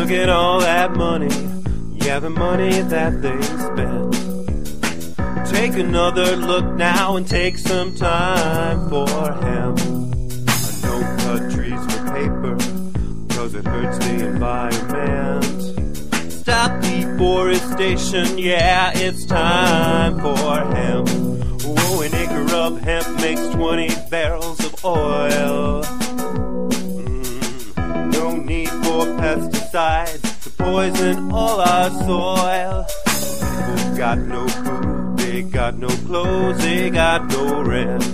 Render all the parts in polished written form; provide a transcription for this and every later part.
look at all that money, yeah, the money that they spent. Take another look now and take some time for hemp. I don't cut trees for paper, cause it hurts the environment. Stop deforestation, yeah, it's time for hemp. Whoa, an acre of hemp makes 20 barrels of oil. No need for pesticides to poison all our soil. People got no food, they got no clothes, they got no rest.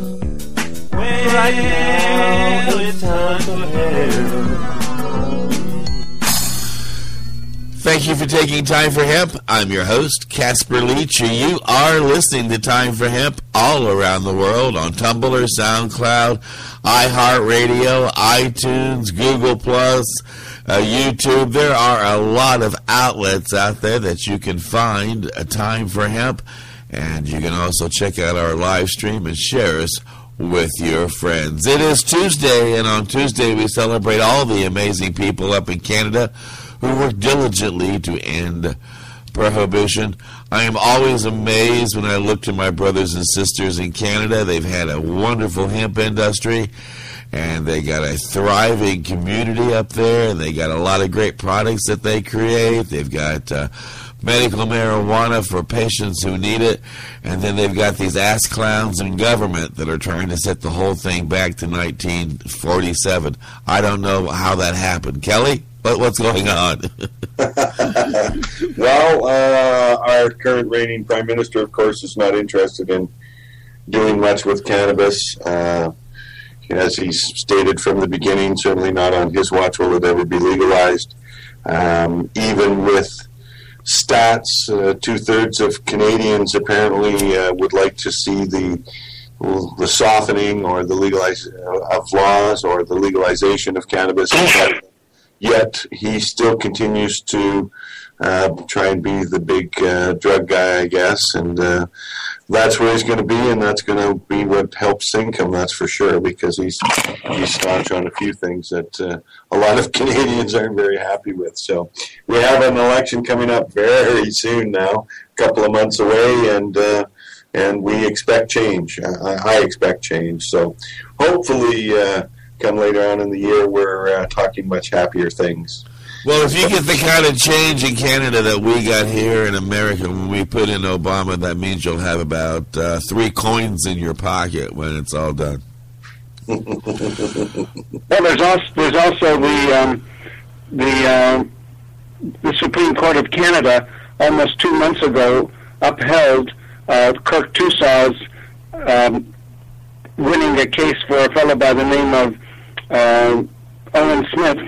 Right now, it's time for hemp. Thank you for taking Time for Hemp. I'm your host, Casper Leitch. You are listening to Time for Hemp all around the world on Tumblr, SoundCloud, iHeartRadio, iTunes, Google+, YouTube. There are a lot of outlets out there that you can find a Time for Hemp, and you can also check out our live stream and share us with your friends. It is Tuesday, and on Tuesday we celebrate all the amazing people up in Canada who work diligently to end prohibition. I am always amazed when I look to my brothers and sisters in Canada. They've had a wonderful hemp industry, and they got a thriving community up there, and they got a lot of great products that they create. They've got medical marijuana for patients who need it, and then they've got these ass clowns in government that are trying to set the whole thing back to 1947. I don't know how that happened. Kelly? What's going on? Well, our current reigning Prime Minister, of course, is not interested in doing much with cannabis. As he's stated from the beginning, certainly not on his watch will it ever be legalized. Even with stats, 2/3 of Canadians apparently would like to see the softening or the of laws or the legalization of cannabis. Yet he still continues to try and be the big drug guy, I guess, and that's where he's going to be, and that's going to be what helps sink him, that's for sure, because he's staunch on a few things that a lot of Canadians aren't very happy with. So we have an election coming up very soon now, a couple of months away, and we expect change. I expect change. So hopefully come later on in the year, we're talking much happier things. Well, if you get the kind of change in Canada that we got here in America when we put in Obama, that means you'll have about 3 coins in your pocket when it's all done. Well, there's also the Supreme Court of Canada almost 2 months ago upheld Kirk Tusaw's winning a case for a fellow by the name of Owen Smith,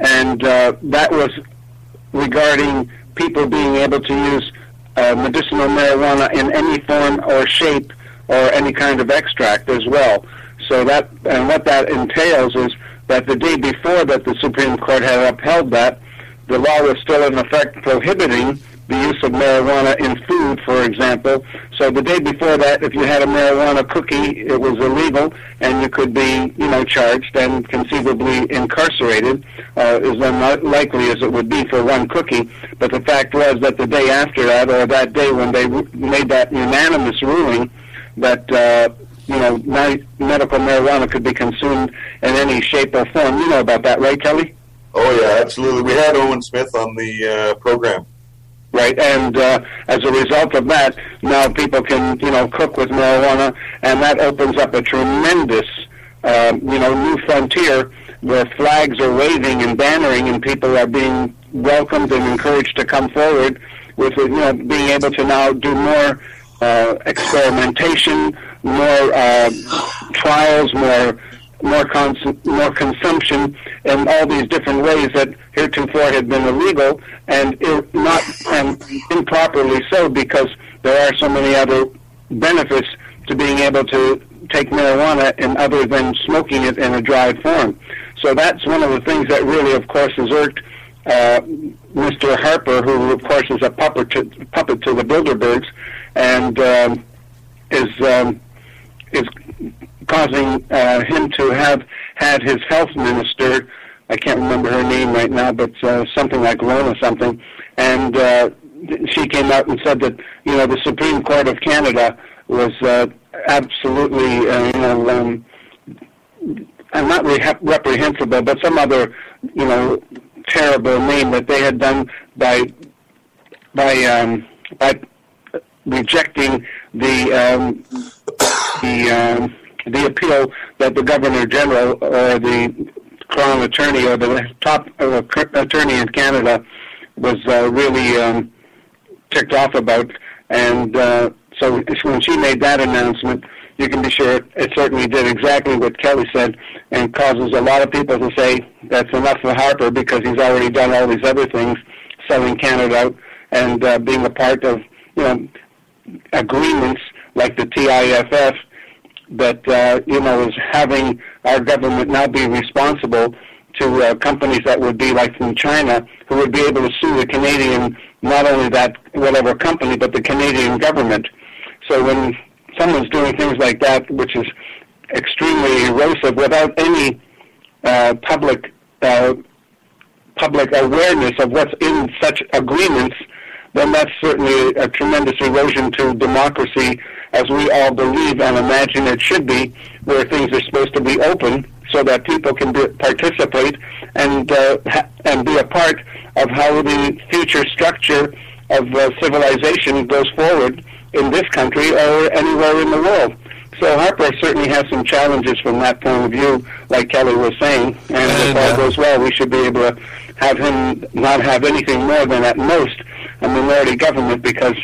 and that was regarding people being able to use medicinal marijuana in any form or shape or any kind of extract as well. So that, and what that entails is that the day before that the Supreme Court had upheld that, the law was still in effect prohibiting the use of marijuana in food, for example. So the day before that, if you had a marijuana cookie, it was illegal, and you could be, charged and conceivably incarcerated, as unlikely as it would be for one cookie. But the fact was that the day after that, or that day when they made that unanimous ruling that medical marijuana could be consumed in any shape or form. You know about that, right, Kelly? Oh yeah, absolutely. We had Owen Smith on the program. Right, and as a result of that, now people can, cook with marijuana, and that opens up a tremendous, new frontier where flags are waving and bannering, and people are being welcomed and encouraged to come forward with, being able to now do more experimentation, more trials, more consumption in all these different ways that heretofore had been illegal, and improperly so, because there are so many other benefits to being able to take marijuana and other than smoking it in a dried form. So that's one of the things that really, of course, has irked Mr. Harper, who, of course, is a puppet to the Bilderbergs, and is causing him to have had his health minister I can't remember her name right now, but something like Lona something, and she came out and said that, the Supreme Court of Canada was absolutely, not reprehensible, but some other, terrible name that they had done by rejecting the appeal that the Governor General or the Crown Attorney or the top attorney in Canada was really ticked off about. And so when she made that announcement, you can be sure it certainly did exactly what Kelly said, and causes a lot of people to say that's enough for Harper because he's already done all these other things, selling Canada out and being a part of agreements like the TIFF that is having our government now be responsible to companies that would be like from China, who would be able to sue the Canadian, not only that whatever company, but the Canadian government. So when someone's doing things like that, which is extremely erosive, without any public awareness of what's in such agreements, then that's certainly a tremendous erosion to democracy, as we all believe and imagine it should be, where things are supposed to be open so that people can participate and be a part of how the future structure of civilization goes forward in this country or anywhere in the world. So Harper certainly has some challenges from that point of view, like Kelly was saying, and if all goes well, we should be able to have him not have anything more than at most a minority government, because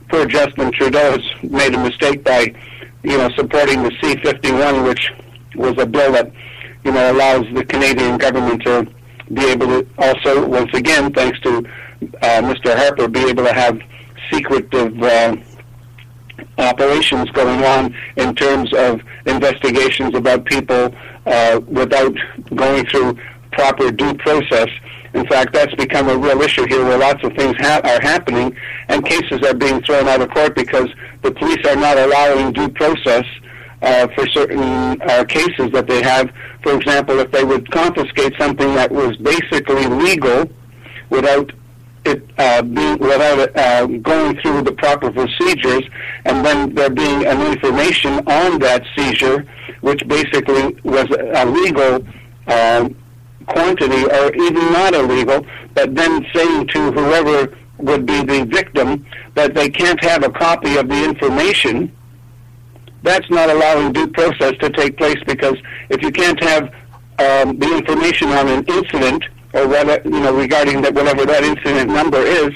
poor Justin Trudeau has made a mistake by, supporting the C-51, which was a bill that, allows the Canadian government to be able to also, once again, thanks to Mr. Harper, be able to have secretive operations going on in terms of investigations about people without going through proper due process. In fact, that's become a real issue here, where lots of things are happening and cases are being thrown out of court because the police are not allowing due process for certain cases that they have. For example, if they would confiscate something that was basically legal without going through the proper procedures, and then there being an information on that seizure, which basically was a legal quantity or even not illegal, but then saying to whoever would be the victim that they can't have a copy of the information, that's not allowing due process to take place, because if you can't have the information on an incident or regarding that, whatever that incident number is,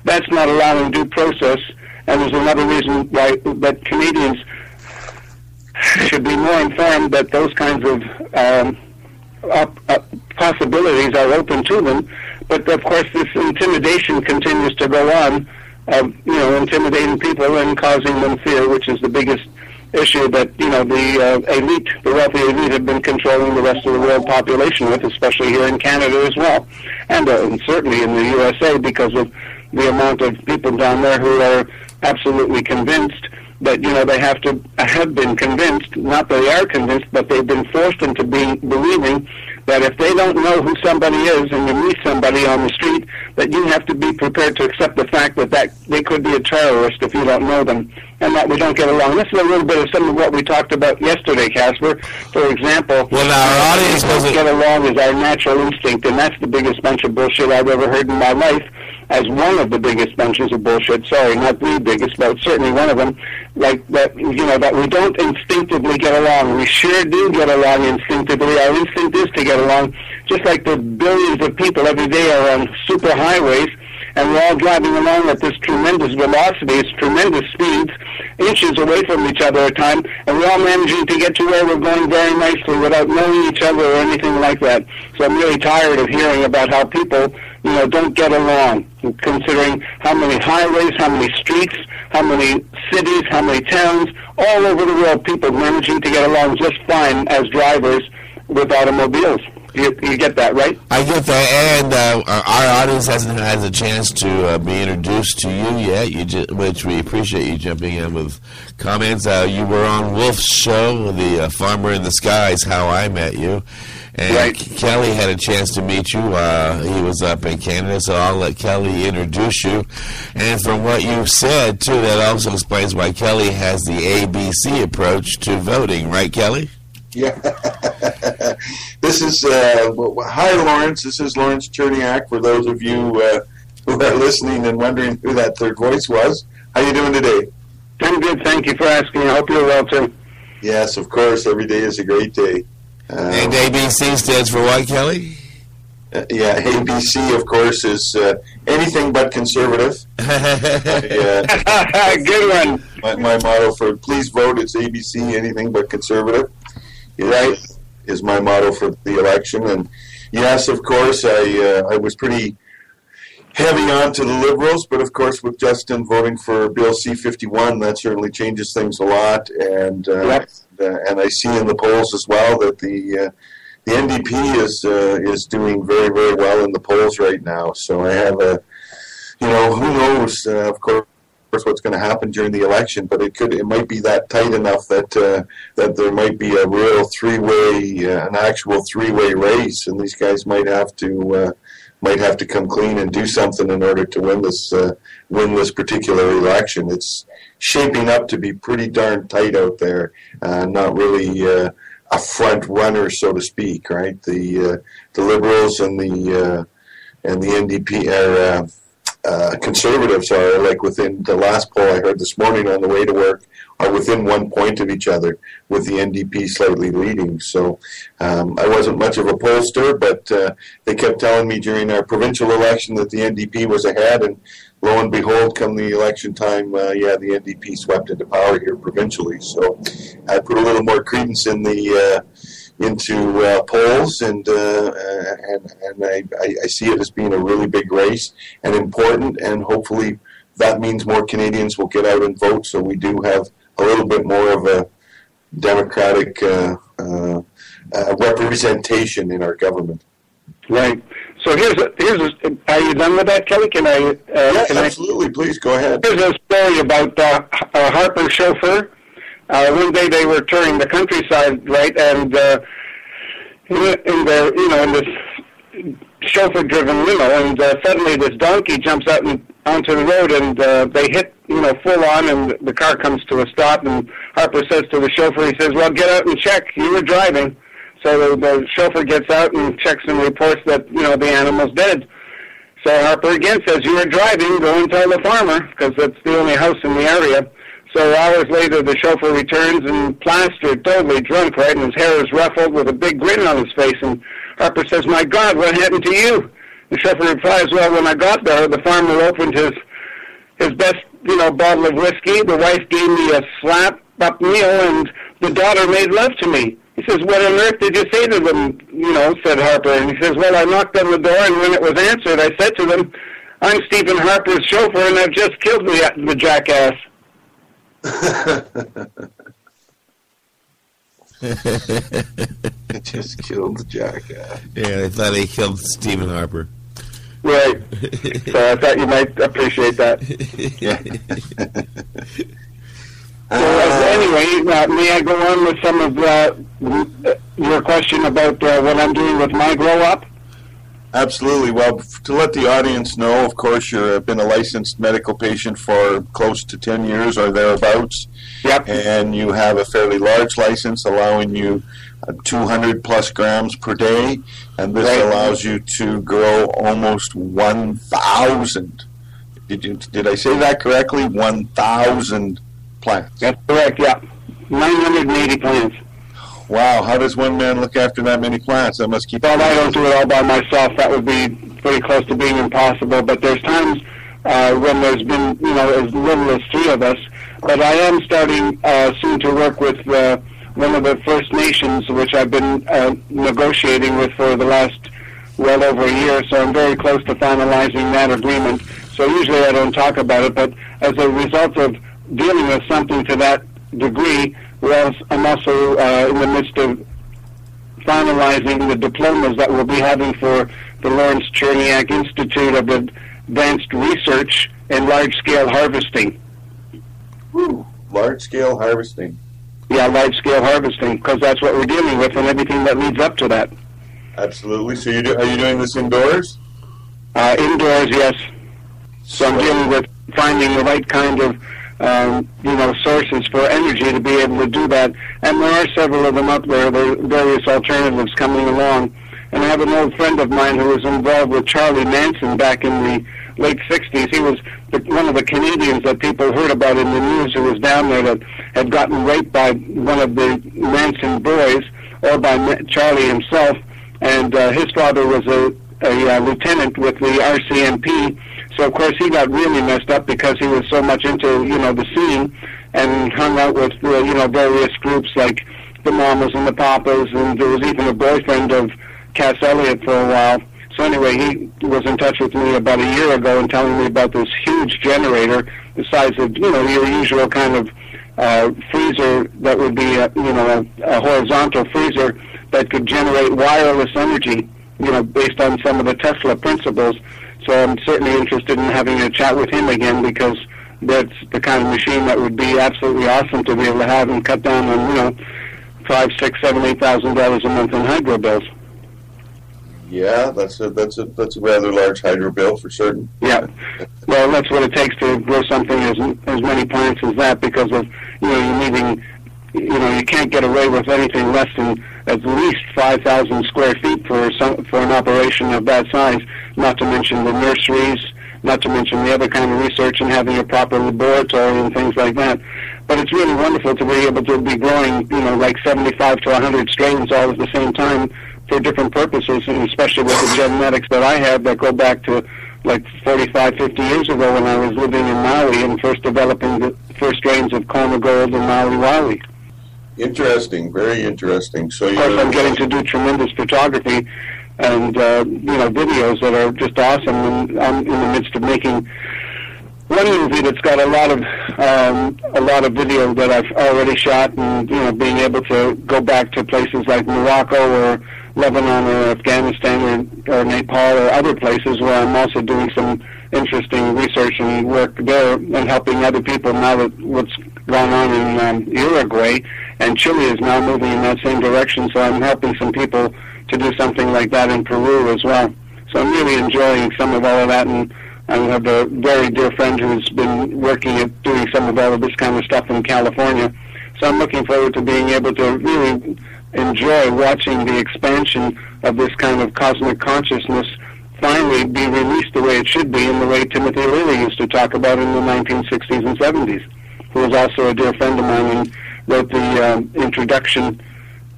that's not allowing due process. And there's another reason why that Canadians should be more informed that those kinds of possibilities are open to them. But of course, this intimidation continues to go on, intimidating people and causing them fear, which is the biggest issue that the elite, the wealthy elite, have been controlling the rest of the world population with, especially here in Canada as well, and certainly in the USA, because of the amount of people down there who are absolutely convinced that they have been convinced, not that they are convinced, but they've been forced into believing that if they don't know who somebody is and you meet somebody on the street, that you have to be prepared to accept the fact that they could be a terrorist if you don't know them, and that we don't get along. This is a little bit of some of what we talked about yesterday, Casper. For example, our audience doesn't get along is our natural instinct, and that's the biggest bunch of bullshit I've ever heard in my life, as one of the biggest bunches of bullshit. Sorry, not the biggest, but certainly one of them. Like that, that we don't instinctively get along. We sure do get along instinctively. Our instinct is to get along, just like the billions of people every day are on super highways, and we're all driving along at this tremendous velocities, tremendous speeds, inches away from each other at a time, and we're all managing to get to where we're going very nicely without knowing each other or anything like that. So I'm really tired of hearing about how people, don't get along, considering how many highways, how many streets, how many cities, how many towns, all over the world, people managing to get along just fine as drivers with automobiles. You get that, right? I get that, and our audience hasn't had a chance to be introduced to you yet, which we appreciate you jumping in with comments. You were on Wolf's show, The Farmer in the Sky is How I Met You, and right. Kelly had a chance to meet you. He was up in Canada, so I'll let Kelly introduce you. And from what you said, too, that also explains why Kelly has the ABC approach to voting, right, Kelly? Yeah. This is, hi, Lawrence. This is Lawrence Cherniak, for those of you who are listening and wondering who that third voice was. How you doing today? I'm good. Thank you for asking. I hope you're well, too. Yes, of course. Every day is a great day. And ABC stands for what, Kelly? Yeah, ABC, of course, is anything but conservative. Good one. My motto for please vote, it's ABC, anything but conservative. Right, is my motto for the election. And yes, of course, I was pretty heavy on to the Liberals, but of course with Justin voting for Bill C-51, that certainly changes things a lot. And and I see in the polls as well that the NDP is doing very, very well in the polls right now. So I have who knows, of course, what's going to happen during the election, but it might be that tight enough that there might be a real an actual three-way race, and these guys might have to come clean and do something in order to win this particular election. It's shaping up to be pretty darn tight out there, not really a front runner, so to speak. Right, the Liberals and the NDP are. Conservatives are, like, within the last poll I heard this morning on the way to work, are within 1 point of each other, with the NDP slightly leading. So I wasn't much of a pollster, but they kept telling me during our provincial election that the NDP was ahead, and lo and behold, come the election time, the NDP swept into power here provincially. So I put a little more credence in into polls, and I see it as being a really big race and important, and hopefully that means more Canadians will get out and vote, so we do have a little bit more of a democratic representation in our government. Right. So here's are you done with that, Kelly? Can I? Yes, absolutely. Please go ahead. Here's a story about Harper's chauffeur. One day they were touring the countryside, right, and in this chauffeur-driven limo, and suddenly this donkey jumps out onto the road, and they hit, full on, and the car comes to a stop, and Harper says to the chauffeur, he says, well, get out and check, you were driving. So the chauffeur gets out and checks and reports that, the animal's dead. So Harper again says, you were driving, go and tell the farmer, because that's the only house in the area. So hours later, the chauffeur returns and plastered, totally drunk, right, and his hair is ruffled with a big grin on his face. And Harper says, my God, what happened to you? The chauffeur replies, well, when I got there, the farmer opened his best, bottle of whiskey. The wife gave me a slap-up meal, and the daughter made love to me. He says, what on earth did you say to them, said Harper. And he says, well, I knocked on the door, and when it was answered, I said to them, I'm Stephen Harper's chauffeur, and I've just killed the jackass. I just killed the jackass. Yeah, I thought he killed Stephen Harper. Right. So I thought you might appreciate that. Yeah. So anyway, may I go on with some of your question about what I'm doing with my grow up? Absolutely. Well, to let the audience know, of course, you've been a licensed medical patient for close to 10 years or thereabouts. Yep. And you have a fairly large license allowing you 200 plus grams per day. And this allows you to grow almost 1,000. Did I say that correctly? 1,000 plants. That's correct, yeah. 980 plants. Wow, how does one man look after that many plants? That must keep... Well, I don't do it all by myself. That would be pretty close to being impossible. But there's times when there's been, as little as 3 of us. But I am starting soon to work with one of the First Nations, which I've been negotiating with for the last well over a year. So I'm very close to finalizing that agreement. So usually I don't talk about it. But as a result of dealing with something to that degree, I'm also in the midst of finalizing the diplomas that we'll be having for the Lawrence Cherniak Institute of Advanced Research in Large-Scale Harvesting. Woo. Large-scale harvesting. Yeah, large-scale harvesting, because that's what we're dealing with and everything that leads up to that. Absolutely. So are you doing this indoors? Indoors, yes. So I'm dealing with finding the right kind of sources for energy to be able to do that. And there are several of them up there. There are various alternatives coming along. And I have an old friend of mine who was involved with Charlie Manson back in the late 60s. He was one of the Canadians that people heard about in the news who was down there that had gotten raped by one of the Manson boys or by Charlie himself. And his father was a lieutenant with the RCMP. So, of course, he got really messed up because he was so much into, the scene and hung out with, various groups like the Mamas and the Papas, and there was even a boyfriend of Cass Elliot for a while. So anyway, he was in touch with me about a year ago and telling me about this huge generator, the size of, your usual kind of freezer that would be, a horizontal freezer that could generate wireless energy, based on some of the Tesla principles. So I'm certainly interested in having a chat with him again because that's the kind of machine that would be absolutely awesome to be able to have and cut down on, $5,000, $6,000, $7,000, $8,000 a month in hydro bills. Yeah, that's a rather large hydro bill for certain. Yeah, well, that's what it takes to grow something as many plants as that because of you're needing, you can't get away with anything less than at least 5,000 square feet for an operation of that size. Not to mention the nurseries, not to mention the other kind of research and having a proper laboratory and things like that. But it's really wonderful to be able to be growing, like 75 to 100 strains all at the same time for different purposes, and especially with the genetics that I have that go back to like 45, 50 years ago when I was living in Maui and first developing the first strains of Kona Gold and Maui Wali. Interesting, very interesting. So of course, I'm getting to do tremendous photography and videos that are just awesome. And I'm in the midst of making one movie that's got a lot of video that I've already shot, and being able to go back to places like Morocco or Lebanon or Afghanistan or Nepal or other places where I'm also doing some interesting research and work there and helping other people now that what's going on in Uruguay, and Chile is now moving in that same direction, so I'm helping some people to do something like that in Peru as well. So I'm really enjoying some of all of that, and I have a very dear friend who's been working at doing some of all of this kind of stuff in California. So I'm looking forward to being able to really enjoy watching the expansion of this kind of cosmic consciousness finally be released the way it should be, in the way Timothy Leary used to talk about in the 1960s and 70s, who was also a dear friend of mine and wrote the introduction.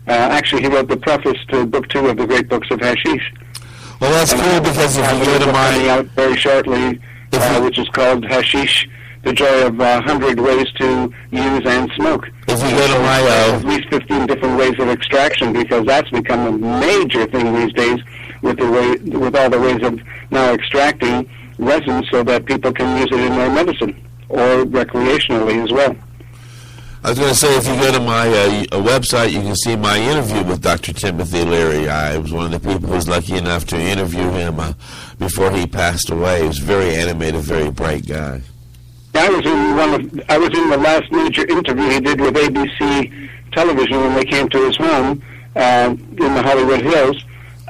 Actually, he wrote the preface to Book 2 of the Great Books of Hashish. Well, that's cool because if you go to coming out very shortly, which is called Hashish, The Joy of 100 Ways to Use and Smoke. If you go to my at least 15 different ways of extraction, because that's become a major thing these days with all the ways of now extracting resin so that people can use it in their medicine or recreationally as well. I was going to say, if you go to my website, you can see my interview with Dr. Timothy Leary. I was one of the people who was lucky enough to interview him before he passed away. He was a very animated, very bright guy. I was in the last major interview he did with ABC television when they came to his home in the Hollywood Hills,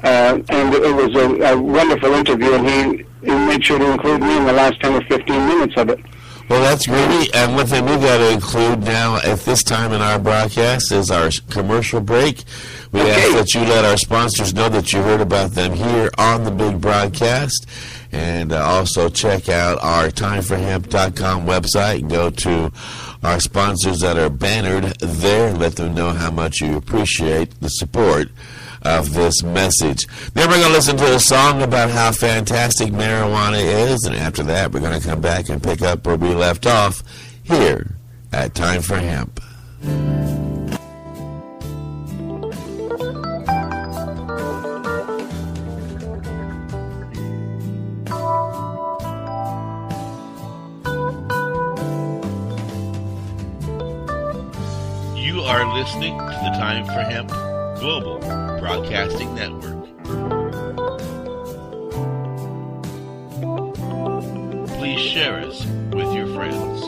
and it was a wonderful interview, and he made sure to include me in the last 10 or 15 minutes of it. Well, that's great. And one thing we've got to include now at this time in our broadcast is our commercial break. We ask that you let our sponsors know that you heard about them here on the big broadcast. And also check out our timeforhemp.com website and go to our sponsors that are bannered there and let them know how much you appreciate the support of this message. Then we're going to listen to a song about how fantastic marijuana is, and after that we're going to come back and pick up where we left off here at Time for Hemp. You are listening to the Time for Hemp Global Broadcasting Network. Please share us with your friends.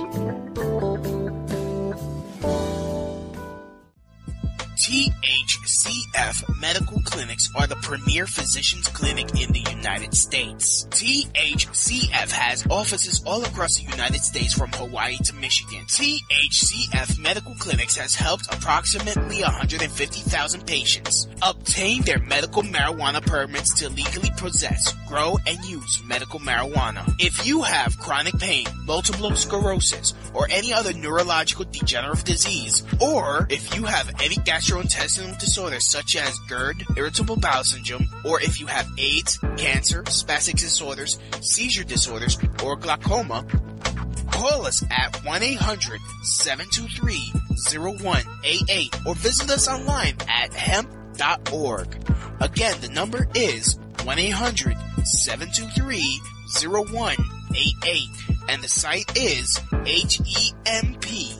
THCF Medical Clinics are the premier physicians clinic in the United States. THCF has offices all across the United States from Hawaii to Michigan. THCF Medical Clinics has helped approximately 150,000 patients obtain their medical marijuana permits to legally possess, grow, and use medical marijuana. If you have chronic pain, multiple sclerosis, or any other neurological degenerative disease, or if you have any gastrointestinal disorders such as GERD, irritable bowel syndrome, or if you have AIDS, cancer, spastic disorders, seizure disorders, or glaucoma, call us at 1-800-723-0188 or visit us online at hemp.org. Again, the number is 1-800-723-0188 and the site is hemp.org.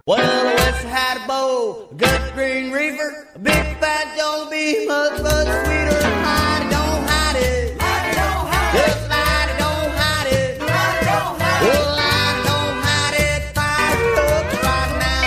Well, I wish I had a bowl, a good green reefer, a big fat Joe be much, much sweeter. Mighty don't hide it. Mighty don't hide it. Yes, mighty don't hide it. Mighty don't hide it. Well, mighty don't hide it. Fire it up right now.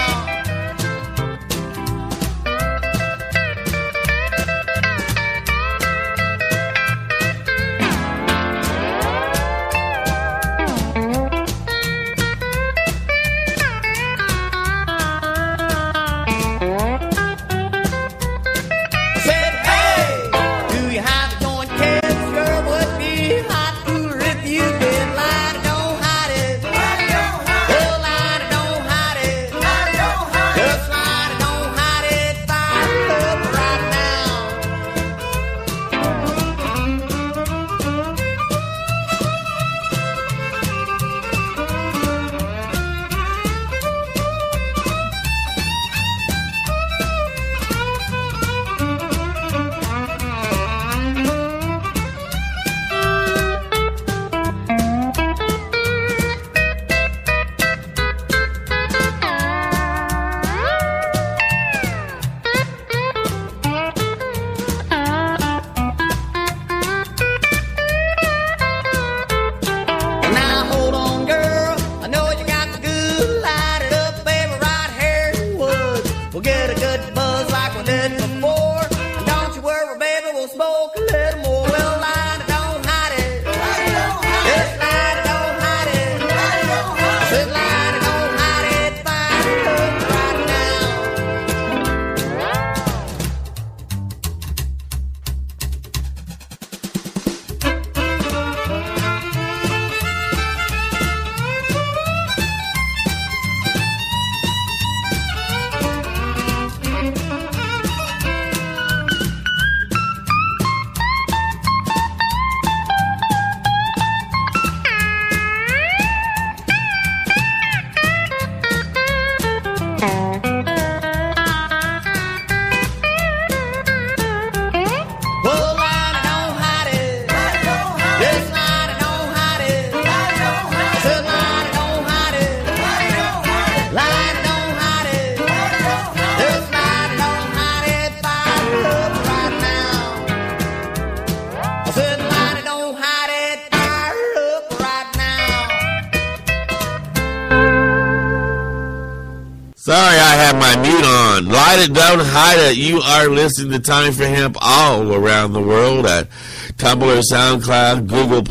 Sorry, I have my mute on. Light it, don't hide it. You are listening to Time for Hemp all around the world at Tumblr, SoundCloud, Google+.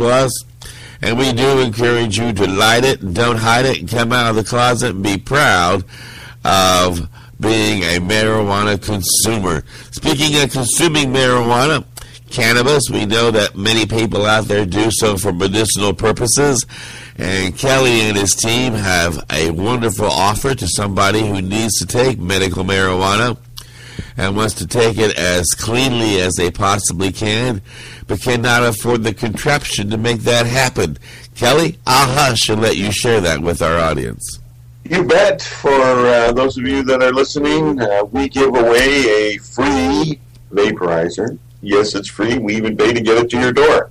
And we do encourage you to light it, don't hide it, and come out of the closet and be proud of being a marijuana consumer. Speaking of consuming marijuana, cannabis, we know that many people out there do so for medicinal purposes. And Kelly and his team have a wonderful offer to somebody who needs to take medical marijuana and wants to take it as cleanly as they possibly can, but cannot afford the contraption to make that happen. Kelly, I'll hush and let you share that with our audience. You bet. For those of you that are listening, we give away a free vaporizer. Yes, it's free. We even pay to get it to your door.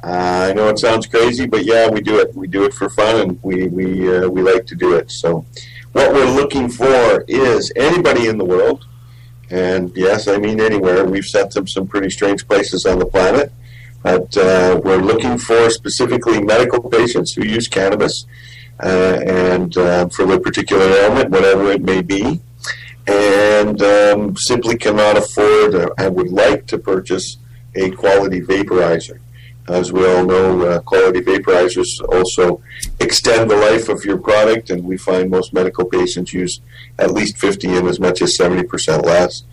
I know it sounds crazy, but yeah, we do it. We do it for fun, and we like to do it. So what we're looking for is anybody in the world and yes, I mean anywhere. We've sent them some pretty strange places on the planet. But we're looking for specifically medical patients who use cannabis and for their particular ailment, whatever it may be, and simply cannot afford and would like to purchase a quality vaporizer. As we all know, quality vaporizers also extend the life of your product, and we find most medical patients use at least 50 and as much as 70% less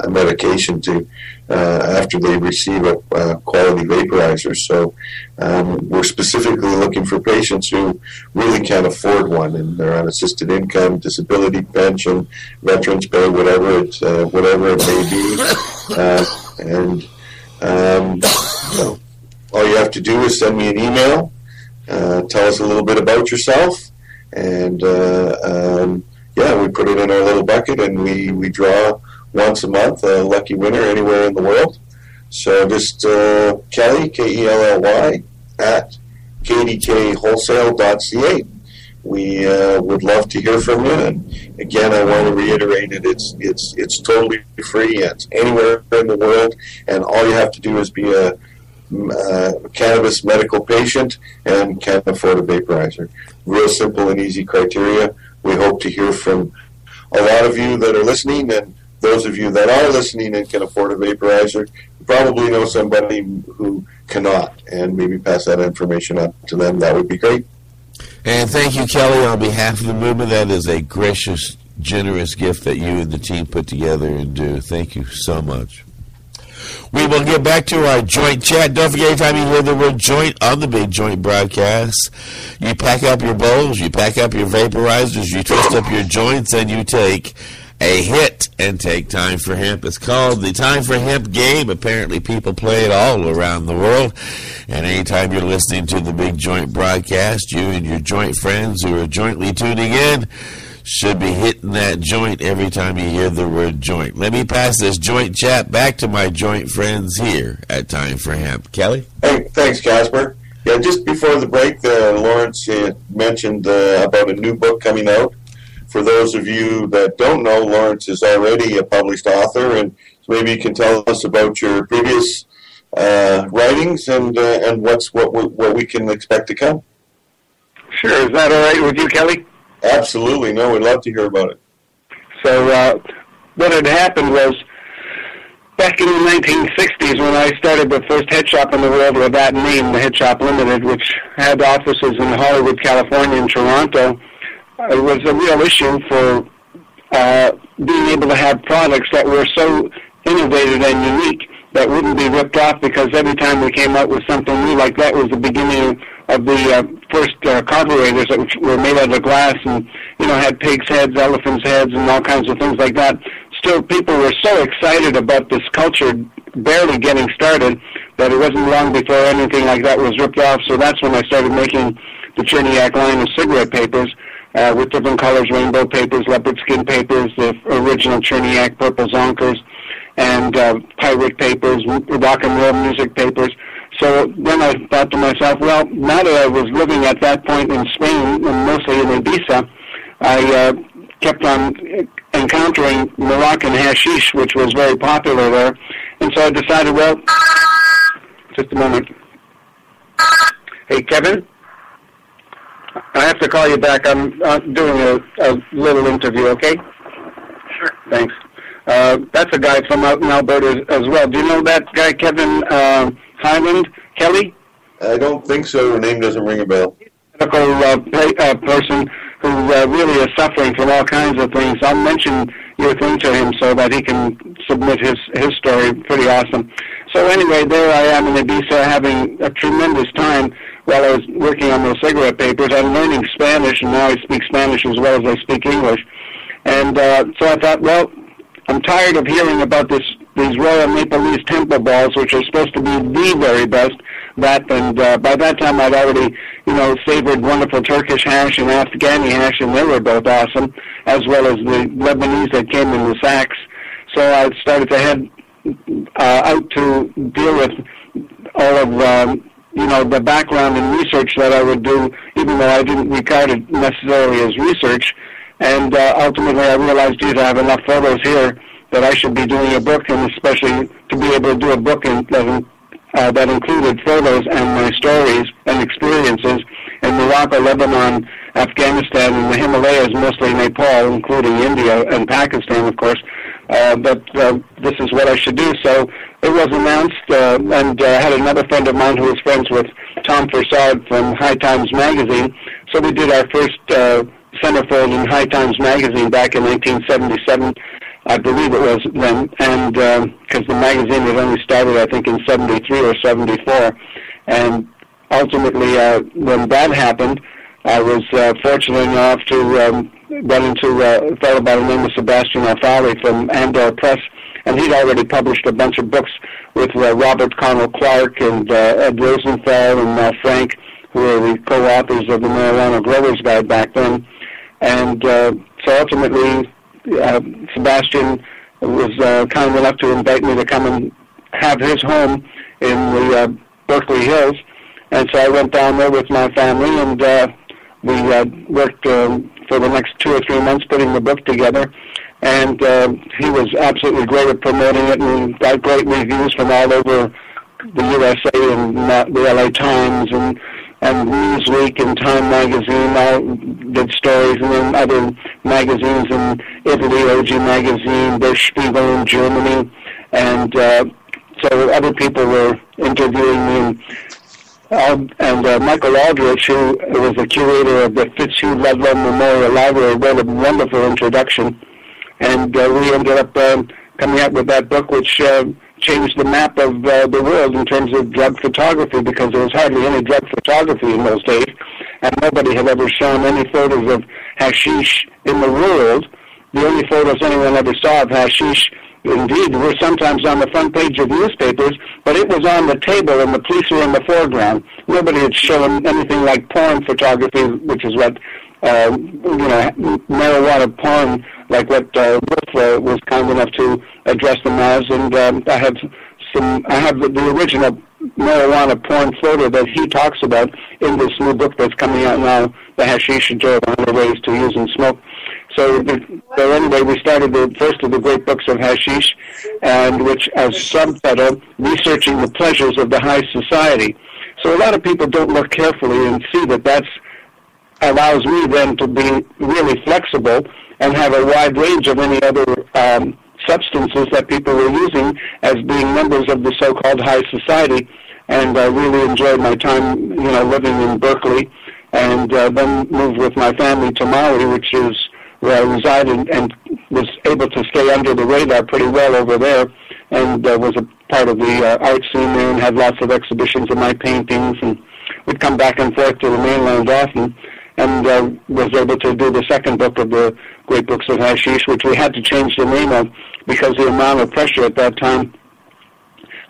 medication to after they receive a quality vaporizer. So we're specifically looking for patients who really can't afford one, and they're on assisted income, disability pension, veterans pay, whatever it may be, and all you have to do is send me an email, tell us a little bit about yourself, and we put it in our little bucket, and we draw once a month a lucky winner anywhere in the world. So just Kelly, Kelly, at kdkwholesale.ca. We would love to hear from you, and again, I want to reiterate it. It's totally free. It's anywhere in the world, and all you have to do is be a cannabis medical patient and can afford a vaporizer. Real simple and easy criteria. We hope to hear from a lot of you that are listening, and those of you that are listening and can afford a vaporizer, you probably know somebody who cannot, and maybe pass that information on to them. That would be great. And thank you, Kelly, on behalf of the movement. That is a gracious, generous gift that you and the team put together and do. Thank you so much. We will get back to our joint chat. Don't forget, anytime you hear the word joint on the Big Joint broadcast, you pack up your bowls, you pack up your vaporizers, you twist up your joints, and you take a hit and take Time for Hemp. It's called the Time for Hemp game. Apparently people play it all around the world. And anytime you're listening to the Big Joint broadcast, you and your joint friends who are jointly tuning in should be hitting that joint every time you hear the word joint. Let me pass this joint chat back to my joint friends here at Time for Hemp. Kelly? Hey, thanks, Casper. Yeah, just before the break, Lawrence mentioned about a new book coming out. For those of you that don't know, Lawrence is already a published author, and maybe you can tell us about your previous writings and what we can expect to come. Sure. Is that all right with you, Kelly? Absolutely. No, we'd love to hear about it. So what had happened was, back in the 1960s, when I started the first head shop in the world with that name, the Head Shop Limited, which had offices in Hollywood, California, and Toronto, it was a real issue for being able to have products that were so innovative and unique that wouldn't be ripped off, because every time we came out with something new, like that was the beginning of the first carburetors that were made out of glass and, had pigs' heads, elephants' heads, and all kinds of things like that. Still, people were so excited about this culture barely getting started that it wasn't long before anything like that was ripped off. So that's when I started making the Cherniak line of cigarette papers with different colors, rainbow papers, leopard skin papers, the original Cherniak purple zonkers, and pirate papers, rock and roll music papers. So then I thought to myself, well, now that I was living at that point in Spain, and mostly in Ibiza, I kept on encountering Moroccan hashish, which was very popular there. And so I decided, well, just a moment. Hey, Kevin? I have to call you back. I'm doing a little interview, okay? Sure. Thanks. That's a guy from out in Alberta as well. Do you know that guy, Kevin Highland, Kelly? I don't think so. Her name doesn't ring a bell. A person who really is suffering from all kinds of things. I'll mention your thing to him so that he can submit his story. Pretty awesome. So anyway, there I am in Ibiza having a tremendous time while I was working on those cigarette papers. I'm learning Spanish, and now I speak Spanish as well as I speak English. And so I thought, well, I'm tired of hearing about these Royal Maple Leaf Temple balls, which are supposed to be the very best. And by that time, I'd already, savored wonderful Turkish hash and Afghani hash, and they were both awesome, as well as the Lebanese that came in the sacks. So I started to head out to deal with all of the background and research that I would do, even though I didn't regard it necessarily as research. And ultimately, I realized, I have enough photos here that I should be doing a book, and especially to be able to do a book that included photos and my stories and experiences in Morocco, Lebanon, Afghanistan, and the Himalayas, mostly Nepal, including India and Pakistan, of course. But this is what I should do. So it was announced, and I had another friend of mine who was friends with Tom Forsad from High Times Magazine. So we did our first centerfold in High Times Magazine back in 1977, I believe it was then, and because the magazine had only started, I think, in 73 or 74. And ultimately, when that happened, I was fortunate enough to run into a fellow by the name of Sebastian Alfali from Andor Press, and he'd already published a bunch of books with Robert Connell Clark and Ed Rosenfeld and Mel Frank, who were the co-authors of the Marijuana Growers Guide back then. And so ultimately, Sebastian was kind enough to invite me to come and have his home in the Berkeley Hills. And so I went down there with my family, and we worked for the next 2 or 3 months putting the book together. And he was absolutely great at promoting it, and got great reviews from all over the USA and the LA Times and Newsweek and Time Magazine, all did stories, and then other magazines in Italy, OG Magazine, Der Spiegel in Germany, and so other people were interviewing me. And Michael Aldrich, who was the curator of the Fitzhugh Ludlow Memorial Library, wrote a wonderful introduction, and we ended up coming up with that book, which changed the map of the world in terms of drug photography, because there was hardly any drug photography in those days, and nobody had ever shown any photos of hashish in the world. The only photos anyone ever saw of hashish, indeed, were sometimes on the front page of newspapers, but it was on the table and the police were in the foreground. Nobody had shown anything like porn photography, which is what, marijuana porn, like what Wolf was kind enough to address them as. And I have the original marijuana porn photo that he talks about in this new book that's coming out now, The Hashish and 100 Ways to Use and Smoke. So anyway, we started the first of the great books of hashish, and which as subtitle, Researching the Pleasures of the High Society. So a lot of people don't look carefully and see that that's allows me then to be really flexible and have a wide range of any other substances that people were using as being members of the so-called high society. And I really enjoyed my time, living in Berkeley, and then moved with my family to Maui, which is where I resided, and was able to stay under the radar pretty well over there, and was a part of the art scene there, and had lots of exhibitions of my paintings, and would come back and forth to the mainland often, and was able to do the second book of the Great Books of Hashish, which we had to change the name of because the amount of pressure at that time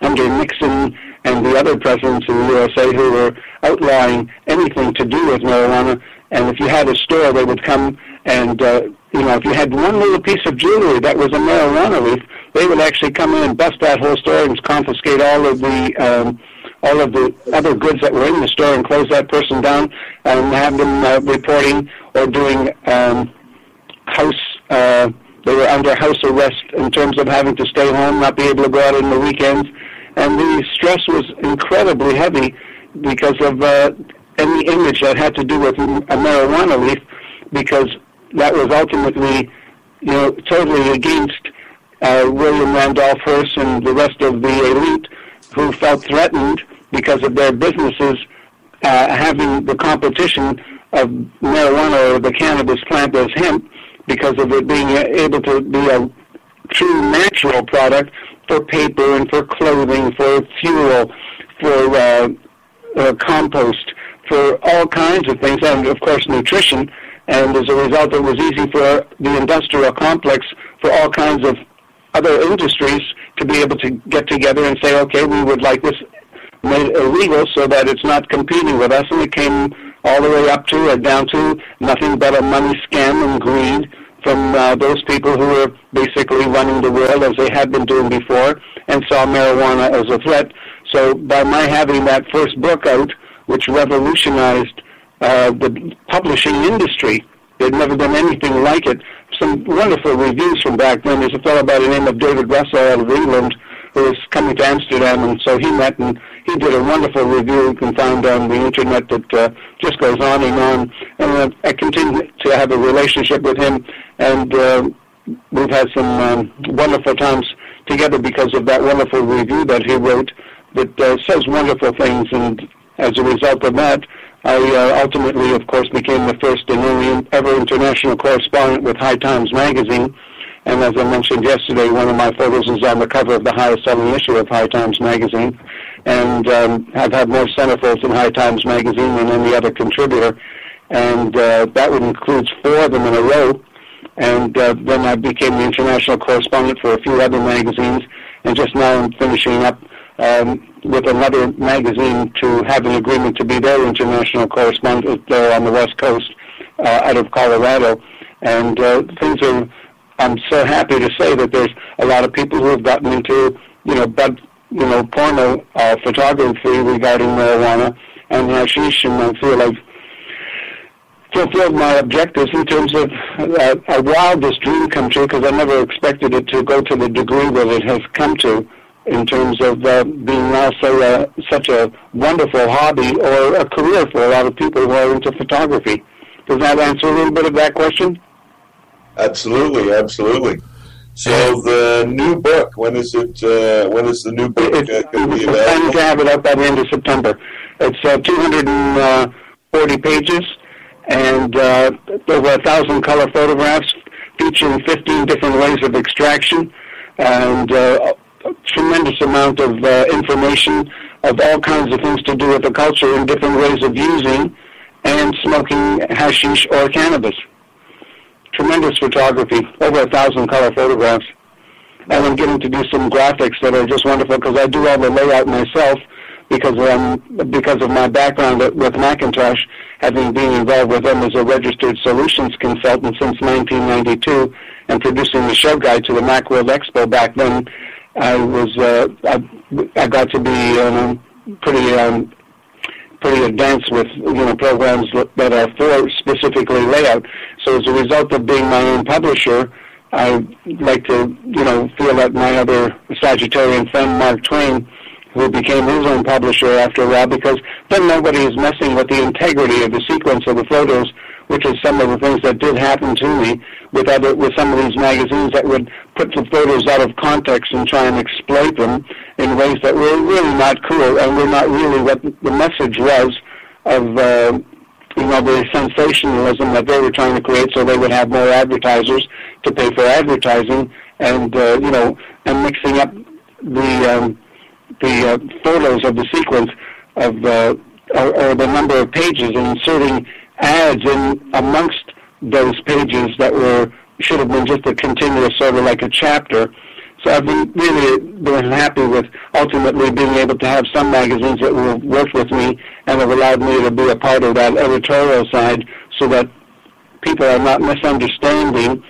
under Nixon and the other presidents in the USA who were outlawing anything to do with marijuana. And if you had a store, they would come and, if you had one little piece of jewelry that was a marijuana leaf, they would actually come in and bust that whole store and confiscate all of the other goods that were in the store and close that person down and have them reporting or doing they were under house arrest in terms of having to stay home, not be able to go out on the weekends. And the stress was incredibly heavy because of any image that had to do with a marijuana leaf, because that was ultimately, totally against William Randolph Hearst and the rest of the elite who felt threatened because of their businesses having the competition of marijuana or the cannabis plant as hemp, because of it being able to be a true natural product for paper and for clothing, for fuel, for compost, for all kinds of things, and of course nutrition. And as a result, it was easy for the industrial complex, for all kinds of other industries to be able to get together and say, okay, we would like this made illegal so that it's not competing with us. And it came all the way up to or down to nothing but a money scam and greed from those people who were basically running the world as they had been doing before and saw marijuana as a threat. So by my having that first book out, which revolutionized the publishing industry, there'd never been anything like it, some wonderful reviews from back then. There's a fellow by the name of David Russell out of England who was coming to Amsterdam, and so he met and he did a wonderful review you can find on the internet that just goes on and on. And I continue to have a relationship with him, and we've had some wonderful times together because of that wonderful review that he wrote that says wonderful things. And as a result of that, I ultimately, of course, became the first and only ever international correspondent with High Times magazine. And as I mentioned yesterday, one of my photos is on the cover of the highest-selling issue of High Times magazine. And I've had more centerfolds in High Times magazine than any other contributor. And that would include 4 of them in a row. And then I became the international correspondent for a few other magazines. And just now I'm finishing up with another magazine to have an agreement to be their international correspondent there on the West Coast out of Colorado. And things are, I'm so happy to say that there's a lot of people who have gotten into, porno photography regarding marijuana and hashish, and I feel I've fulfilled my objectives in terms of a wildest dream come true, because I never expected it to go to the degree that it has come to in terms of being now such a wonderful hobby or a career for a lot of people who are into photography. Does that answer a little bit of that question? Absolutely, absolutely. So the new book, when is it? When is the new book going to be available? We're planning to have it out by the end of September. It's 240 pages and over 1,000 color photographs featuring 15 different ways of extraction and a tremendous amount of information of all kinds of things to do with the culture and different ways of using and smoking hashish or cannabis. Tremendous photography, over 1,000 color photographs. And I'm getting to do some graphics that are just wonderful because I do all the layout myself because of my background with Macintosh, having been involved with them as a registered solutions consultant since 1992 and producing the show guide to the Macworld Expo back then. I got to be pretty advanced with programs that are for specifically layout. So as a result of being my own publisher, I like to feel that my other Sagittarian friend Mark Twain, who became his own publisher after a while, because then nobody is messing with the integrity of the sequence of the photos, which is some of the things that did happen to me with some of these magazines that would put the photos out of context and try and exploit them in ways that were really not cool and were not really what the message was of the sensationalism that they were trying to create, so they would have more advertisers to pay for advertising, and and mixing up the photos of the sequence of or the number of pages and inserting ads in amongst those pages that should have been just a continuous sort of like a chapter. So I've been happy with ultimately being able to have some magazines that will work with me and have allowed me to be a part of that editorial side so that people are not misunderstanding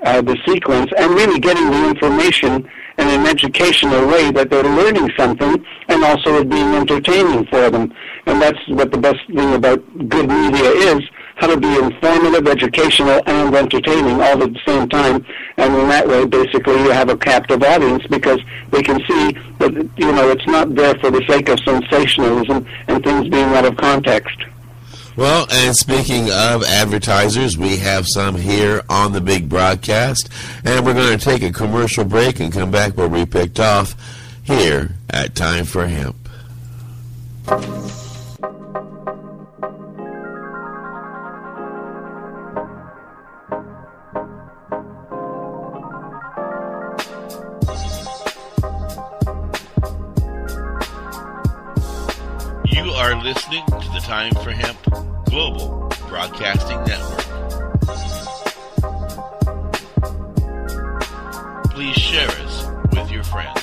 the sequence and really getting the information in an educational way that they're learning something and also it being entertaining for them. And that's what the best thing about good media is, how to be informative, educational, and entertaining all at the same time. And in that way, basically, you have a captive audience because they can see that, it's not there for the sake of sensationalism and things being out of context. Well, and speaking of advertisers, we have some here on the big broadcast, and we're going to take a commercial break and come back where we picked off here at Time for Hemp. You are listening to the Time for Hemp Global Broadcasting Network. Please share us with your friends.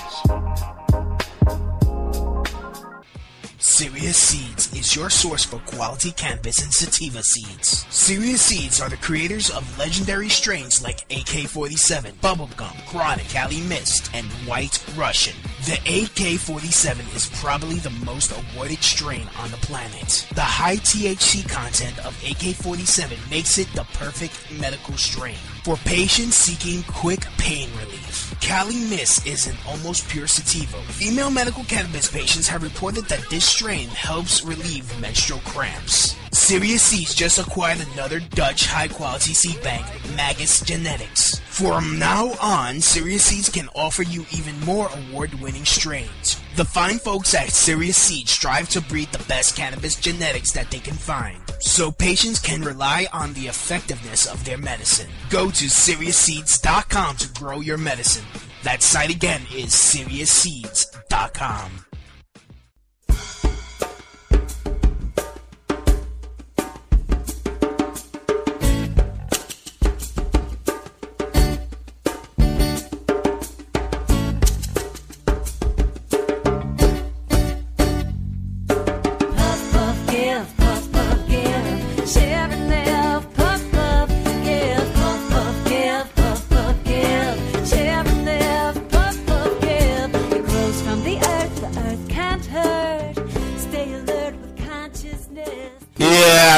Serious Seeds is your source for quality cannabis and sativa seeds. Serious Seeds are the creators of legendary strains like AK-47, Bubblegum, Chronic, Cali Mist, and White Russian. The AK-47 is probably the most awarded strain on the planet. The high THC content of AK-47 makes it the perfect medical strain for patients seeking quick pain relief. Cali Mist is an almost pure sativa. Female medical cannabis patients have reported that this strain helps relieve menstrual cramps. Serious Seeds just acquired another Dutch high-quality seed bank, Magus Genetics. From now on, Serious Seeds can offer you even more award-winning strains. The fine folks at Serious Seeds strive to breed the best cannabis genetics that they can find, so patients can rely on the effectiveness of their medicine. Go to SeriousSeeds.com to grow your medicine. That site again is SeriousSeeds.com.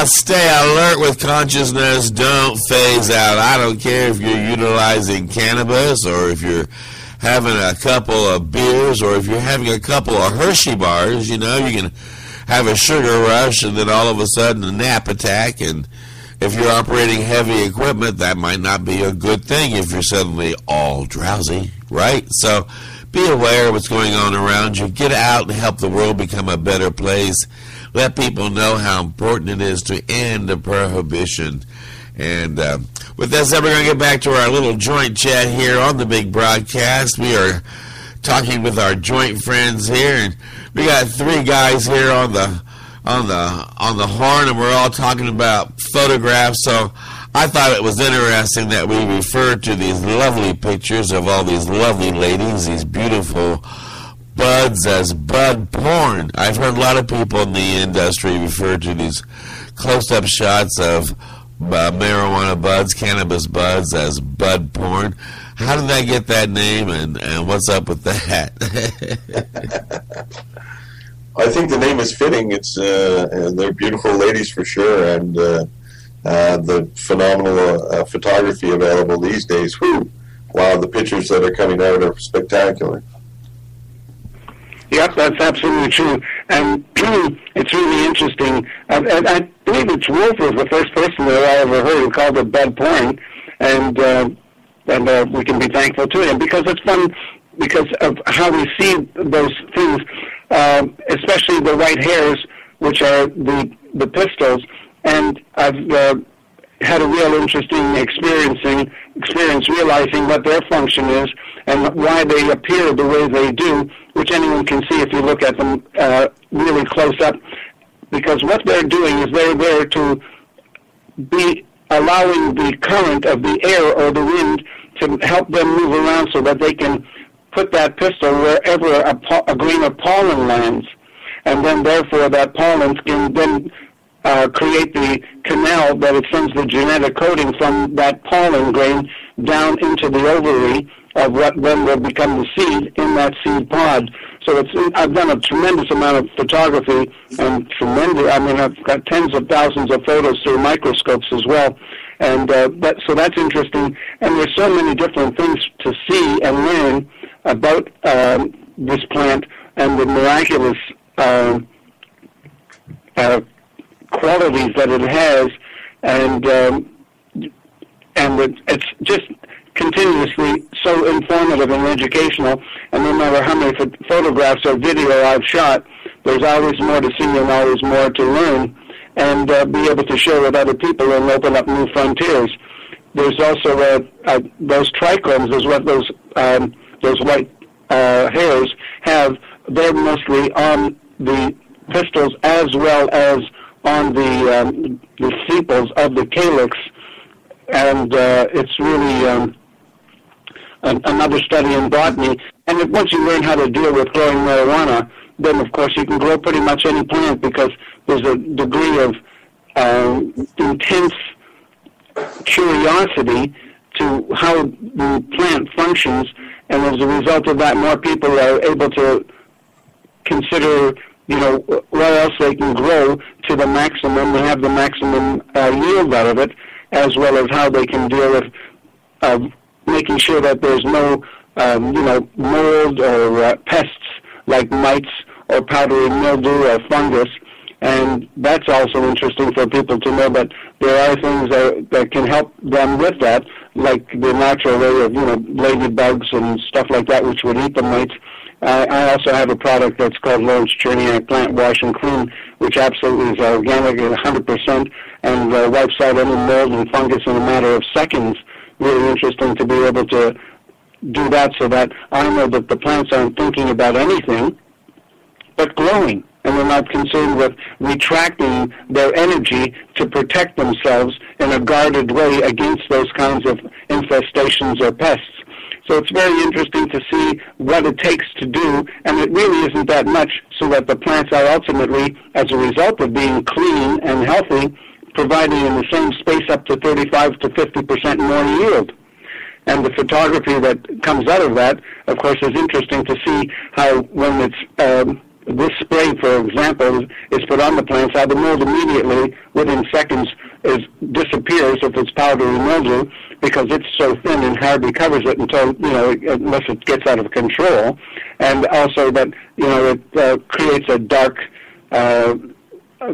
Stay alert with consciousness. Don't phase out. I don't care if you're utilizing cannabis or if you're having a couple of beers or if you're having a couple of Hershey bars. You know, you can have a sugar rush and then all of a sudden a nap attack. And if you're operating heavy equipment, that might not be a good thing if you're suddenly all drowsy, right? So be aware of what's going on around you. Get out and help the world become a better place. Let people know how important it is to end the prohibition. And with that said, we're going to get back to our little joint chat here on the big broadcast. We are talking with our joint friends here, and we got three guys here on the horn, and we're all talking about photographs. So I thought it was interesting that we referred to these lovely pictures of all these lovely ladies, these beautiful buds, as bud porn. I've heard a lot of people in the industry refer to these close-up shots of marijuana buds, cannabis buds, as bud porn. How did that get that name, and what's up with that? I think the name is fitting. It's they're beautiful ladies for sure, and the phenomenal photography available these days. Whew. Wow, the pictures that are coming out are spectacular. Yep, that's absolutely true. And it's really interesting. I believe it's Wolf was the first person that I ever heard who called it bud porn, and we can be thankful to him because it's fun because of how we see those things, especially the white hairs, which are the pistols. And I've had a real interesting experience realizing what their function is and why they appear the way they do, which anyone can see if you look at them really close up. Because what they're doing is they're there to be allowing the current of the air or the wind to help them move around so that they can put that pistol wherever a grain of pollen lands. And then therefore that pollen can then create the canal that it sends the genetic coding from that pollen grain down into the ovary of what then will become the seed in that seed pod. So I've done a tremendous amount of photography and I've got tens of thousands of photos through microscopes as well. And so that's interesting. And there's so many different things to see and learn about this plant and the miraculous qualities that it has, and it's just continuously so informative and educational. And no matter how many photographs or video I've shot, there's always more to see and always more to learn, and be able to share with other people and open up new frontiers. There's also those trichomes, is what those white hairs have. They're mostly on the pistils as well as on the sepals of the calyx, and it's really another study in botany. And once you learn how to deal with growing marijuana, then of course you can grow pretty much any plant because there's a degree of intense curiosity to how the plant functions, and as a result of that, more people are able to consider, what else they can grow to the maximum and have the maximum yield out of it, as well as how they can deal with making sure that there's no, mold or pests like mites or powdery mildew or fungus. And that's also interesting for people to know that there are things that can help them with that, like the natural way of, ladybugs and stuff like that, which would eat the mites. I also have a product that's called Leitch Cherniak Plant Wash and Clean, which absolutely is organic at 100% and wipes out any mold and fungus in a matter of seconds. Really interesting to be able to do that, so that I know that the plants aren't thinking about anything but growing, and they're not concerned with retracting their energy to protect themselves in a guarded way against those kinds of infestations or pests. So it's very interesting to see what it takes to do, and it really isn't that much, so that the plants are ultimately, as a result of being clean and healthy, providing in the same space up to 35 to 50% more yield. And the photography that comes out of that, of course, is interesting to see how when it's this spray, for example, is put on the plants, how the mold immediately, within seconds, disappears if it's powdery mildew, because it's so thin and hardly covers it until, unless it gets out of control. And also that, it creates a dark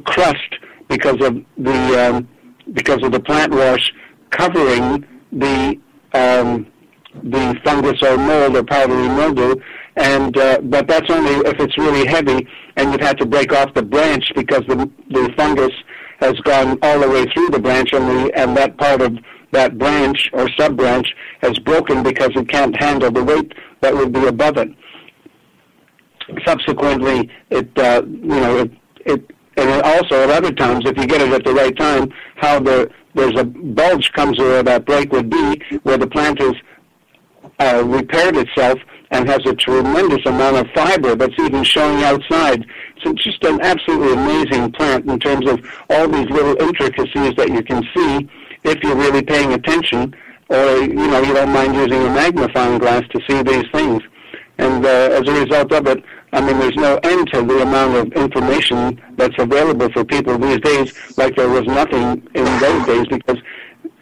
crust because of the plant wash covering the fungus or mold or powdery mildew, and but that's only if it's really heavy and you've had to break off the branch because the fungus has gone all the way through the branch, and that part of that branch or sub-branch has broken because it can't handle the weight that would be above it. Subsequently, and also at other times, if you get it at the right time, how there's a bulge comes where that break would be, where the plant has repaired itself and has a tremendous amount of fiber that's even showing outside. So it's just an absolutely amazing plant in terms of all these little intricacies that you can see if you're really paying attention, or you don't mind using a magnifying glass to see these things. And as a result of it, there's no end to the amount of information that's available for people these days, like there was nothing in those days, because,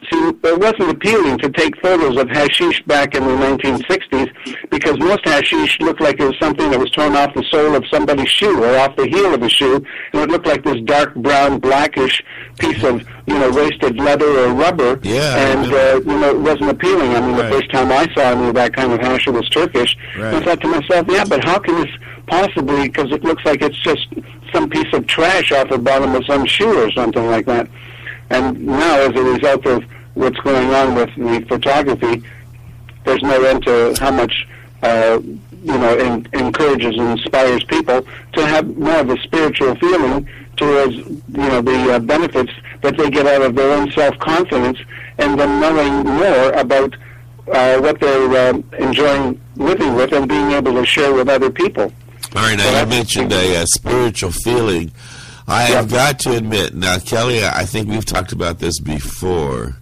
see, it wasn't appealing to take photos of hashish back in the 1960s, because most hashish looked like it was something that was torn off the sole of somebody's shoe or off the heel of a shoe, and it looked like this dark brown, blackish piece of, wasted leather or rubber, and, it wasn't appealing. The first time I saw any of that kind of hash, it was Turkish. Right. I thought to myself, but how can this possibly, because it looks like it's just some piece of trash off the bottom of some shoe or something like that. And now, as a result of what's going on with the photography, there's no end to how much, encourages and inspires people to have more of a spiritual feeling towards, the benefits that they get out of their own self-confidence, and them knowing more about what they're enjoying living with and being able to share with other people. All right, now you mentioned a spiritual feeling. I have got to admit, now, Kelly, I think we've talked about this before,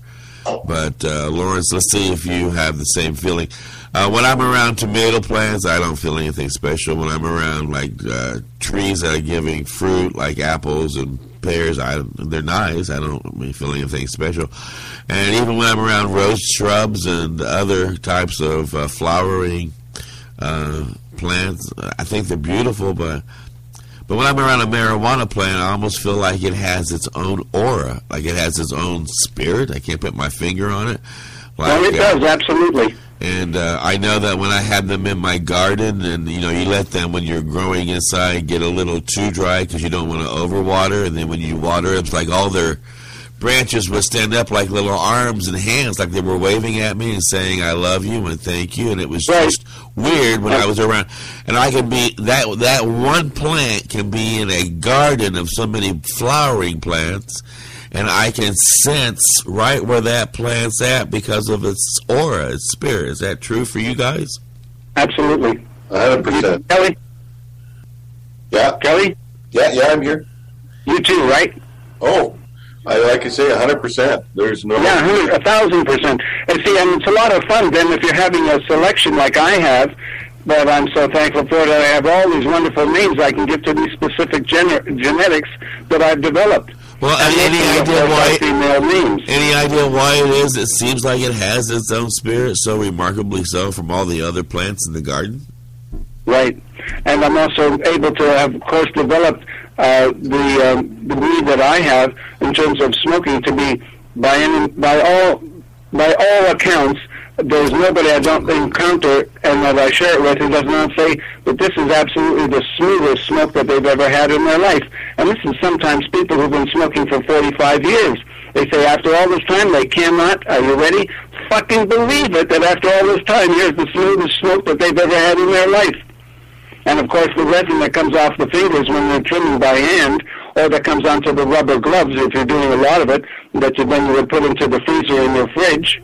but Lawrence, let's see if you have the same feeling. When I'm around tomato plants, I don't feel anything special. When I'm around, trees that are giving fruit, like apples and pears, they're nice. I don't feel anything special. And even when I'm around rose shrubs and other types of flowering plants, I think they're beautiful, but when I'm around a marijuana plant, I almost feel like it has its own aura, like it has its own spirit. I can't put my finger on it. Well, it does, absolutely. And I know that when I have them in my garden, and you let them, when you're growing inside, get a little too dry because you don't want to overwater, and then when you water, it's like all their branches would stand up like little arms and hands, like they were waving at me and saying, "I love you" and "thank you." And it was just weird when I was around. And I can be that one plant can be in a garden of so many flowering plants, and I can sense right where that plant's at because of its aura, its spirit. Is that true for you guys? Absolutely. 100%. Kelly? Yeah. Kelly? Yeah, I'm here. You too, right? Oh, Like I say, 100%. There's no... Yeah, 1,000%. And see, and it's a lot of fun then if you're having a selection like I have, but I'm so thankful for it. I have all these wonderful names I can give to these specific genetics that I've developed. Well, any idea why it is? It seems like it has its own spirit, so remarkably so, from all the other plants in the garden. Right, and I'm also able to have, of course, developed the weed that I have in terms of smoking to be, by all accounts, there's nobody I don't encounter and that I share it with who does not say that this is absolutely the smoothest smoke that they've ever had in their life. And this is sometimes people who've been smoking for 45 years. They say after all this time they cannot, are you ready? Fucking believe it that after all this time here's the smoothest smoke that they've ever had in their life. And of course the resin that comes off the fingers when they're trimming by hand, or that comes onto the rubber gloves if you're doing a lot of it, that you would put into the freezer in your fridge,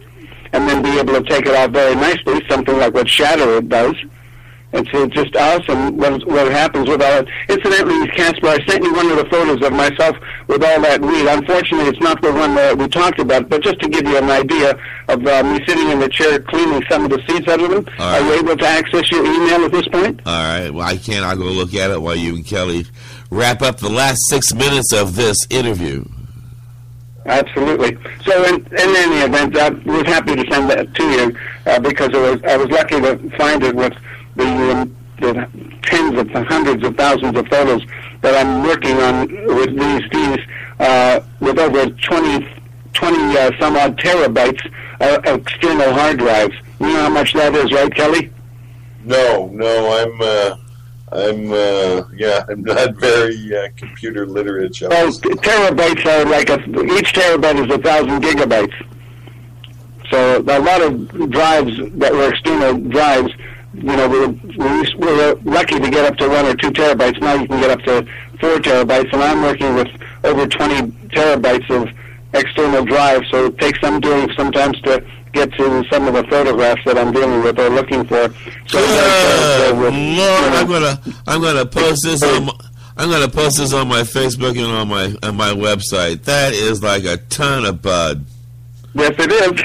and then be able to take it out very nicely, something like what Shadow does. It's just awesome what happens with all it. Incidentally, Casper, I sent you one of the photos of myself with all that weed. Unfortunately, it's not the one that we talked about, but just to give you an idea of me sitting in the chair cleaning some of the seeds out of them. Are you able to access your email at this point? All right. Well, I can't. I'll go look at it while you and Kelly wrap up the last 6 minutes of this interview. Absolutely. So in any event, I was happy to send that to you because I was lucky to find it with the tens of hundreds of thousands of photos that I'm working on with these with over 20 some odd terabytes external hard drives. You know how much that is, right, Kelly? No, I'm not very computer literate. Well, terabytes are like each terabyte is 1,000 gigabytes. So a lot of drives that were external drives, you know, we were lucky to get up to 1 or 2 terabytes. Now you can get up to 4 terabytes, and I'm working with over 20 terabytes of external drive. So it takes some doing sometimes to get to some of the photographs that I'm dealing with or looking for. So Lord, I'm gonna post this on. I'm gonna post this on my Facebook and on my website. That is like a ton of bud. Yes, it is.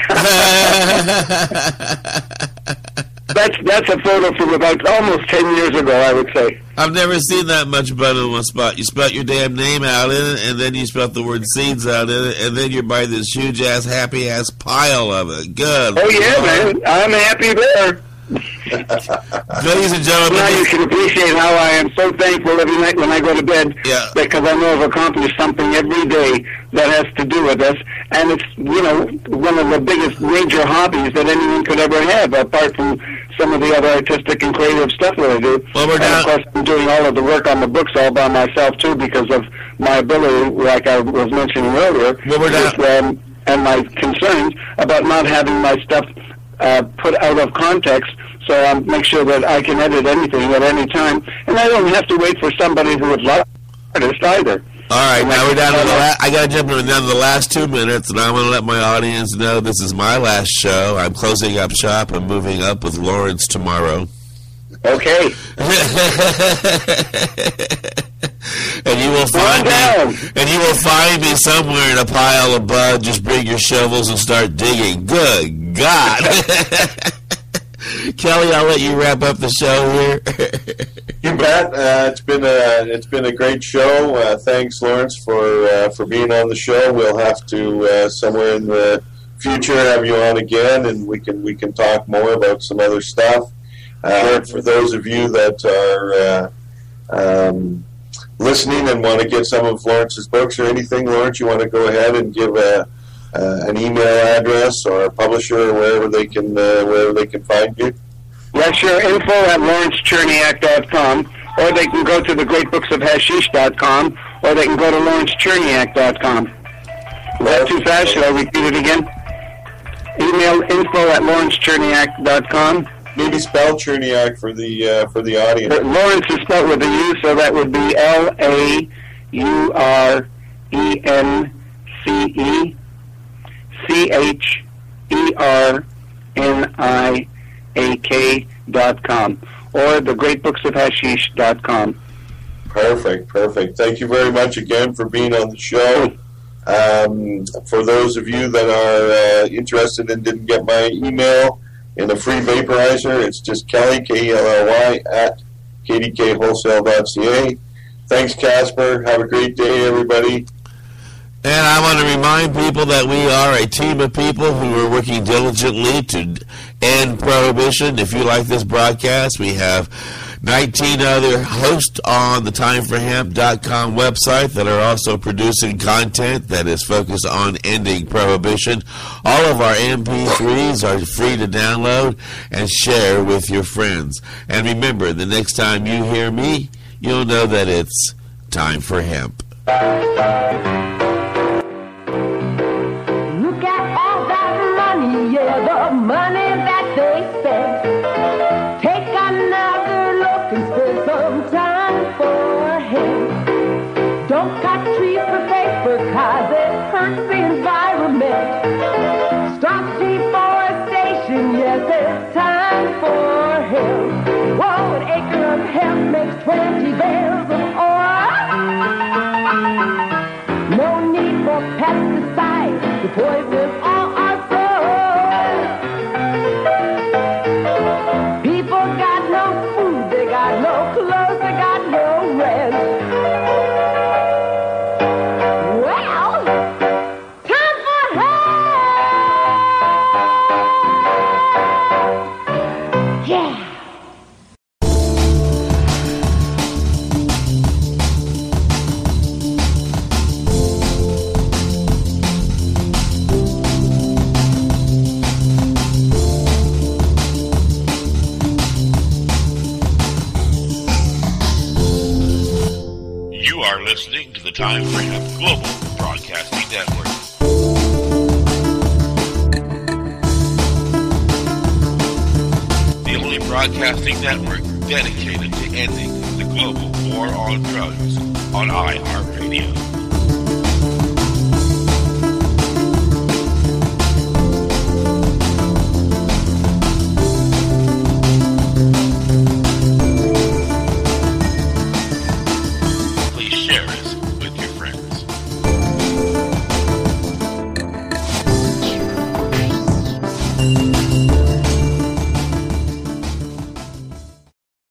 That's a photo from about almost 10 years ago, I would say. I've never seen that much bud in one spot. You spelt your damn name out in it, and then you spelt the word seeds out in it, and then you're by this huge-ass, happy-ass pile of it. Good. Oh, yeah, man. I'm happy there. Ladies and gentlemen, now you can appreciate how I am so thankful every night when I go to bed, because I know I've accomplished something every day that has to do with this, and it's, you know, one of the biggest major hobbies that anyone could ever have, apart from some of the other artistic and creative stuff that I do. Well, and of course, I'm doing all of the work on the books all by myself too, because of my ability, like I was mentioning earlier, and my concerns about not having my stuff put out of context, so I make sure that I can edit anything at any time, and I don't have to wait for somebody who would love artist either. All right, now we're down to I got to jump down to the last 2 minutes, and I want to let my audience know this is my last show. I'm closing up shop. I'm moving up with Lawrence tomorrow. Okay. And you will find me somewhere in a pile of bud. Just bring your shovels and start digging. Good God. Kelly, I'll let you wrap up the show here. You bet. It's been a great show. Thanks, Lawrence, for being on the show. We'll have to somewhere in the future have you on again, and we can talk more about some other stuff. For those of you that are listening and want to get some of Lawrence's books or anything, Lawrence, you want to go ahead and give an email address or a publisher or wherever they can find you? Yeah, sure. Info at lawrencecherniak.com, or they can go to thegreatbooksofhashish.com, or they can go to lawrencecherniak.com. Is that too fast? Should I repeat it again? Email info at lawrencecherniak.com. Maybe spell Cherniak for the audience. Lawrence is spelled with a U, so that would be LAURENCECHERNIAK.com, or thegreatbooksofhashish.com. Perfect. Thank you very much again for being on the show. For those of you that are interested and didn't get my email in the free vaporizer, it's just Kelly, Kelly, at kdkwholesale.ca. Thanks, Casper. Have a great day, everybody. And I want to remind people that we are a team of people who are working diligently to end prohibition. If you like this broadcast, we have 19 other hosts on the timeforhemp.com website that are also producing content that is focused on ending prohibition. All of our MP3s are free to download and share with your friends. And remember, the next time you hear me, you'll know that it's time for hemp. Look at all that money, yeah, the money that they spent. Take another look and spend some time for him. Don't cut trees for paper, cause it hurts the environment. Stop deforestation, yes, it's time for him. Whoa, an acre of hemp makes 20 bales of oil. No need for pesticides to poison all our soil. People got no food, they got no clothes, they got no rent. Well, time for help! Yeah. You are listening to the Time for Hemp Global Broadcasting Network. The only broadcasting network dedicated to ending the global war on drugs on iHeartRadio.